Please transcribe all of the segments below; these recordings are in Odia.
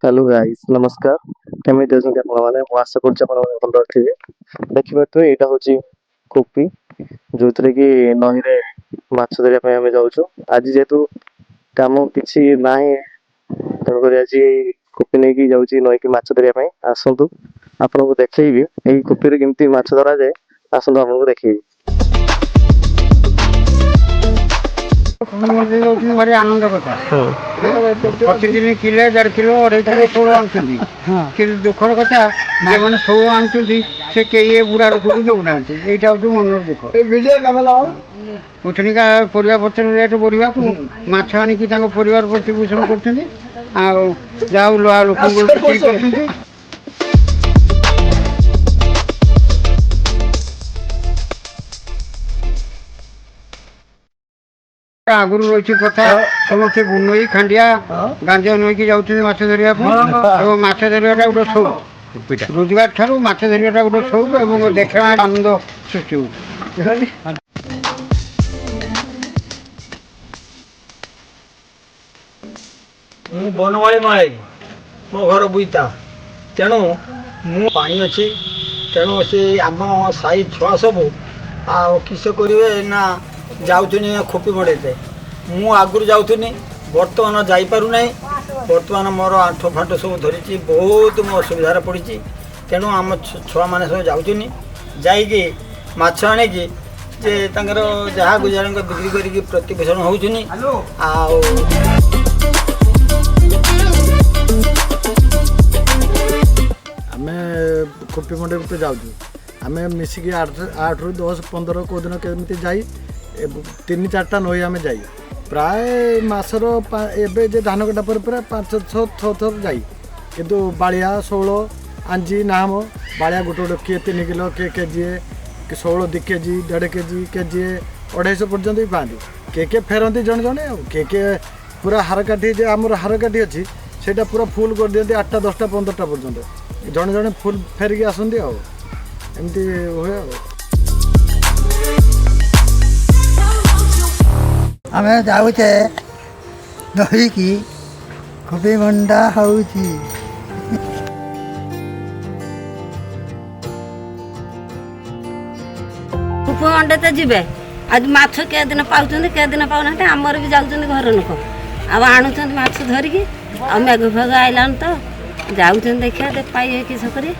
हेलो गाइस नमस्कार केମିତି ଅଛନ୍ତି ଆପଣମାନେ ମୁଁ ଆଶା କରୁଛି ଆପଣମାନେ ଭଲ ଥିବେ ଦେଖିପାରୁଥିବେ ଏଇଟା ହଉଛି କୁପି ଯୋଉଥିରେ କି ନଈରେ ମାଛ ଧରିବା ପାଇଁ ଆମେ ଯାଉଛୁ ଆଜି ଯେହେତୁ କାମ କିଛି ନାହିଁ ତେଣୁକରି ଆଜି କୁପି ନେଇକି ଯାଉଛି ନଈକି ମାଛ ଧରିବା ପାଇଁ ଆସନ୍ତୁ ଆପଣଙ୍କୁ ଦେଖେଇବି ଏଇ କୁପିରେ କେମିତି ମାଛ ଧରାଯାଏ ଆସନ୍ତୁ ଆପଣଙ୍କୁ ଦେଖେଇବି। ଭାରି ଆନନ୍ଦ କଥା ପ୍ରତିଦିନ କିଲୋ 1.5 କିଲୋ 2.5 କିଲୋ ସବୁ ଆଣୁଛନ୍ତି କିନ୍ତୁ ଦୁଃଖର କଥା ଯେଉଁମାନେ ସବୁ ଆଣୁଛନ୍ତି ସେ କେହି ଏ ବୁଢ଼ା ଲୋକକୁ ଦେଉନାହାନ୍ତି। ଏଇଟା ହେଉଛି ମନର ଦୁଃଖ। ଉଠୁଣିକା ପରିବା ପତ୍ର ରେଟ୍ ବଢ଼ିବାକୁ ମାଛ ଆଣିକି ତାଙ୍କ ପରିବାର ପ୍ରତିପୋଷଣ କରୁଛନ୍ତି। ଆଉ ଯାହା ହଉ ଲୋକଙ୍କୁ ଠିକ୍ କରୁଛନ୍ତି। ଆଗରୁ ରହିଛି କଥା ସମସ୍ତେ ନଈ ଖାଣ୍ଡିଆ ଗାଞ୍ଜ ନଈକି ଯାଉଛନ୍ତି ମାଛ ଧରିବା ପାଇଁ ଏବଂ ମାଛ ଧରିବାଟା ଗୋଟେ ସଉକ ରୋଜଗାର ଠାରୁ ମାଛ ଧରିବାଟା ଗୋଟେ ସଉକ ଏବଂ ଦେଖିବା ଆନନ୍ଦ ସୃଷ୍ଟି ହେଉଛି। ମୁଁ ବନମାଳୀ ମାଳେ ମୋ ଘର ବୁଇତା ତେଣୁ ମୁଁ ପାଣି ଅଛି ତେଣୁ ସେ ଆମ ସାହି ଛୁଆ ସବୁ ଆଉ କିସ କରିବେ ନା ଯାଉଥିନି ଖୋପି ମଡ଼େଇତେ ମୁଁ ଆଗରୁ ଯାଉଥିନି ବର୍ତ୍ତମାନ ଯାଇପାରୁନାହିଁ। ବର୍ତ୍ତମାନ ମୋର ଆଣ୍ଠୁ ଫାଣ୍ଠୁ ସବୁ ଧରିଛି ବହୁତ ମୁଁ ଅସୁବିଧାରେ ପଡ଼ିଛି ତେଣୁ ଆମ ଛୁଆମାନେ ସବୁ ଯାଉଛନ୍ତି ଯାଇକି ମାଛ ଆଣିକି ଯେ ତାଙ୍କର ଯାହା ଗୁଜାରଙ୍କ ବିକ୍ରି କରିକି ପ୍ରତିପୋଷଣ ହେଉଛନ୍ତି। ଆଉ ଆମେ କୋପି ମଣ୍ଡି ଭିତରେ ଯାଉଛୁ ଆମେ ମିଶିକି 8ରୁ 10 15 କେଉଁ ଦିନ କେମିତି ଯାଇ 3-4ଟା ନଈ ଆମେ ଯାଇ ପ୍ରାୟ ମାସର ଏବେ ଯେ ଧାନ କଟା ପରେ ପ୍ରାୟ 5-6 ଥର ଯାଇ କିନ୍ତୁ ବାଳିଆ ଶେଉଳ ଆଞ୍ଜି ନାମ ବାଳିଆ ଗୋଟେ କିଏ 3 କିଲୋ କିଏ କେଜିଏ ଶେଉଳ 2 କେଜି 1.5 କେଜି କେଜିଏ 250 ପର୍ଯ୍ୟନ୍ତ ବି ପାଆନ୍ତି କିଏ ଫେରନ୍ତି ଜଣେ ଜଣେ ଆଉ କିଏ ପୁରା ହାରକାଠି ଯେ ଆମର ହାରକାଠି ଅଛି ସେଇଟା ପୁରା ଫୁଲ୍ କରିଦିଅନ୍ତି 8ଟା 10ଟା 15ଟା ପର୍ଯ୍ୟନ୍ତ ଜଣେ ଜଣେ ଫୁଲ୍ ଫେରିକି ଆସନ୍ତି ଆଉ ଏମିତି ହୁଏ ଆଉ। ଆମେ ଯାଉଛେ ନଈକି ଖୋପି ମଣ୍ଡା ହେଉଛି। ଉପମଣ୍ଡେ ତ ଯିବେ ଆଜି ମାଛ କେଦିନ ପାଉଛନ୍ତି କେଦିନ ପାଉନାହାନ୍ତି ଆମର ବି ଯାଉଛନ୍ତି ଘର ଲୋକ ଆଉ ଆଣୁଛନ୍ତି ମାଛ ଧରିକି ଆଉ ମେଘ ଫେଘ ଆଇଲାଣି ତ ଯାଉଛନ୍ତି ଦେଖିବା ପାଇବେ କିସ କରି।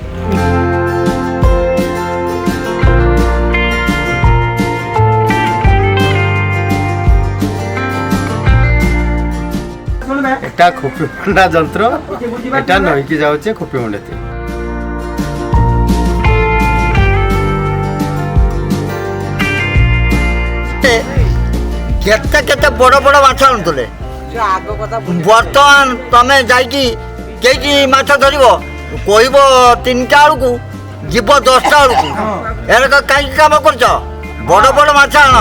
এটা খোপি মন্ডা যন্ত্র এটা নইকি যাচ্ছে খোপি মন্ডাতে କେତେ କେତେ ବଡ଼ ବଡ଼ ମାଛ ଆଣୁଥିଲେ ବର୍ତ୍ତମାନ ତମେ ଯାଇକି କେଇଟି ମାଛ ଧରିବ କହିବ 3ଟା ବେଳକୁ ଯିବ 10ଟା ବେଳକୁ ଏରକ କାହିଁକି କାମ କରୁଛ ବଡ଼ ବଡ଼ ମାଛ ଆଣ।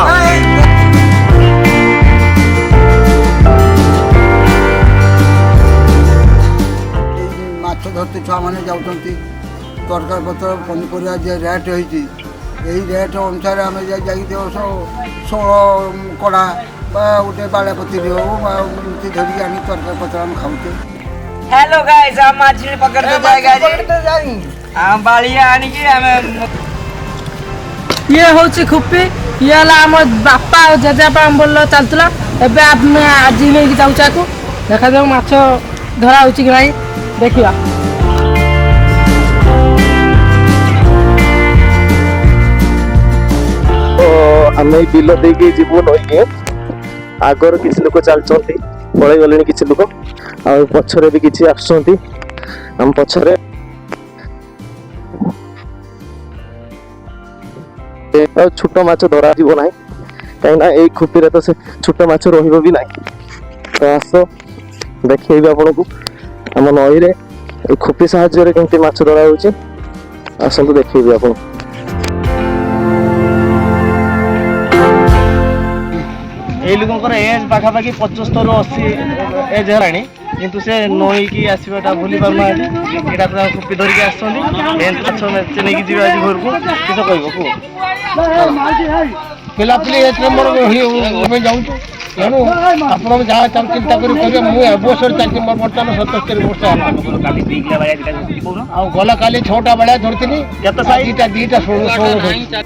ମାଛ ଧରତେ ଛୁଆମାନେ ଯାଉଛନ୍ତି ତରକାରୀ ପତ୍ର ପନିପରିବା ଯେ ରେଟ୍ ହେଇଛି ଏଇ ରେଟ୍ ଅନୁସାରେ ଆମେ ଯାଇକି ଶେଉଳ କଡ଼ା ବା ଗୋଟେ ବାଳିଆପତି ହଉ ବା ଏମିତି ଧରିକି ଆଣି ତରକାରୀ ପତ୍ର ଆମେ ଖାଉଛେ। हेलो गाइस हम मछली पकड़ते जाएगा जी हम बालिया आनी की हमें ये होची खुपी ये हला हम बापा और जजापा बोल चलतला एबे ଆମେ ଆଜି ନେଇକି ଯାଉଚାକୁ ଦେଖାଯାଉ ମାଛ ଧରା ହେଉଛି କି ନାହିଁ ଦେଖିବା। तो ଆମେ ବିଲ ଦେଇକି ଯିବୁ ନଈକି ଆଗରୁ କିଛି ଲୋକ ଚାଲୁଛନ୍ତି ପଳେଇ ଗଲେଣି କିଛି ଲୋକ ଆଉ ପଛରେ ବି କିଛି ଆସୁଛନ୍ତି ଆମ ପଛରେ ଆଉ ଛୋଟ ମାଛ ଧରା ଯିବ ନାହିଁ କାହିଁକି ନା ଏଇ ଖୁପିରେ ତ ସେ ଛୋଟ ମାଛ ରହିବ ବି ନାହିଁ ତ ଆସ ଦେଖେଇବି ଆପଣଙ୍କୁ ଆମ ନଈରେ ଏଇ ଖୁପି ସାହାଯ୍ୟରେ କେମିତି ମାଛ ଧରା ହେଉଛି ଆସନ୍ତୁ ଦେଖେଇବି ଆପଣଙ୍କୁ। এই লোকଙ୍କର ଏଜ୍ ପାଖାପାଖି 75-80 ଏଜ୍ ହେଲାଣି କିନ୍ତୁ ସେ ନଈକି ଆସିବାଟା ଭୁଲି ପାରୁନାହାନ୍ତି। ଏଇଟା ପୁରା କୁପି ଧରିକି ଆସିଛନ୍ତି, ମାଛ ମେଞ୍ଚେ ନେଇକି ଯିବେ ଆଜି ଘରକୁ। କିସ କହିବ କୁହ? ପିଲାପିଲି ଏଥିରେ ମୋର ଯାଉଛୁ, ତେଣୁ ଆପଣ ଯାହା ଚିନ୍ତା କରି କରିବେ। ମୁଁ ଏ ବର୍ଷରେ ଚାଲିଛି, ମୋର ବର୍ତ୍ତମାନ 77 ବର୍ଷ ହେଲା। ଆଉ ଗଲା କାଲି 6ଟା ବେଳେ ଧରିଥିଲି, କେତେ ଦିଟା 16 ଧରିଛି।